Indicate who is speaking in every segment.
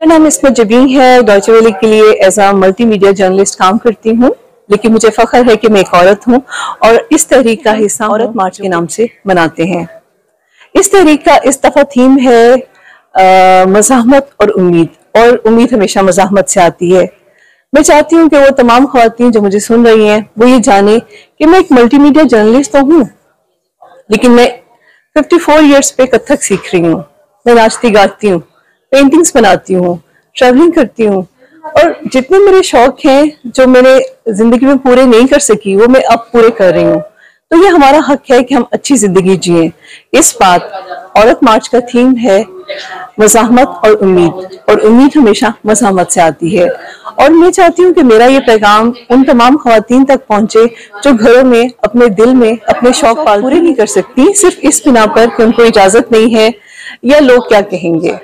Speaker 1: मेरा नाम इसमें जबीन है। डॉयचे वेले के लिए एज आ मल्टीमीडिया जर्नलिस्ट काम करती हूँ, लेकिन मुझे फख्र है कि मैं एक औरत हूँ और इस तहरीक का हिस्सा औरत मार्च के नाम से मनाते हैं। इस तहरीक का इस दफा थीम है मज़ाहमत और उम्मीद हमेशा मज़ाहमत से आती है। मैं चाहती हूँ कि वो तमाम ख़वातीन जो मुझे सुन रही हैं वो ये जाने कि मैं एक मल्टीमीडिया जर्नलिस्ट तो हूँ, लेकिन मैं 54 इयर्स पे कथक सीख रही हूँ। मैं नाचती गाती हूँ, पेंटिंग्स बनाती हूँ, ट्रैवलिंग करती हूँ और जितने मेरे शौक हैं जो मैंने जिंदगी में पूरे नहीं कर सकी वो मैं अब पूरे कर रही हूँ। तो ये हमारा हक है कि हम अच्छी जिंदगी जिएं। इस बात औरत मार्च का थीम है मज़ाहमत और उम्मीद हमेशा मज़ाहमत से आती है। और मैं चाहती हूँ कि मेरा ये पैगाम उन तमाम ख़वातीन तक पहुँचे जो घरों में अपने दिल में अपने शौक पूरे नहीं कर सकती सिर्फ इस बिना पर कि उनको इजाजत नहीं है या लोग क्या कहेंगे।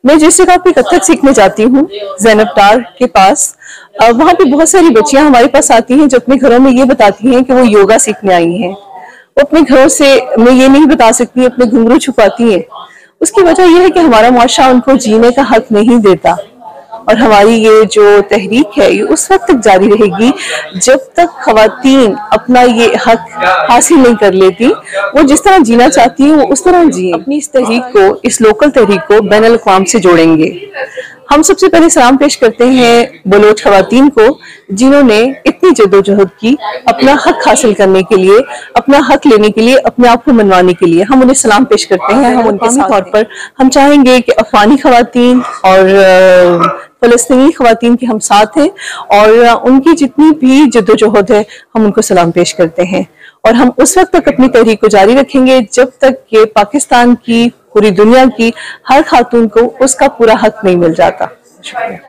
Speaker 1: मैं जिस जगह पे कथक सीखने जाती हूँ ज़ैनब टार के पास, वहाँ पे बहुत सारी बच्चियां हमारे पास आती हैं जो अपने घरों में ये बताती हैं कि वो योगा सीखने आई हैं। वो अपने घरों से मैं ये नहीं बता सकती, अपने घुंघरू छुपाती हैं। उसकी वजह यह है कि हमारा मुआशरा उनको जीने का हक नहीं देता और हमारी ये जो तहरीक है ये उस वक्त तक जारी रहेगी जब तक ख़वातीन अपना ये हक हासिल नहीं कर लेती। वो जिस तरह जीना चाहती हैं वो उस तरह जिए। अपनी इस तहरीक को, इस लोकल तहरीक को बैनुल अक़वाम से जोड़ेंगे। हम सबसे पहले सलाम पेश करते हैं बलोच ख़वातीन को जिन्होंने इतनी जद्दोजहद की अपना हक हासिल करने के लिए, अपना हक लेने के लिए, अपने आप को मनवाने के लिए। हम उन्हें सलाम पेश करते हैं। हम उनके तौर पर हम चाहेंगे कि अफ़गानी ख़वातीन और फ़लस्तीनी ख़वातीन के हम साथ हैं और उनकी जितनी भी जद्दोजहद है हम उनको सलाम पेश करते हैं। और हम उस वक्त तक अपनी तहरीक को जारी रखेंगे जब तक कि पाकिस्तान की, पूरी दुनिया की हर खातून को उसका पूरा हक नहीं मिल जाता। शुक्रिया।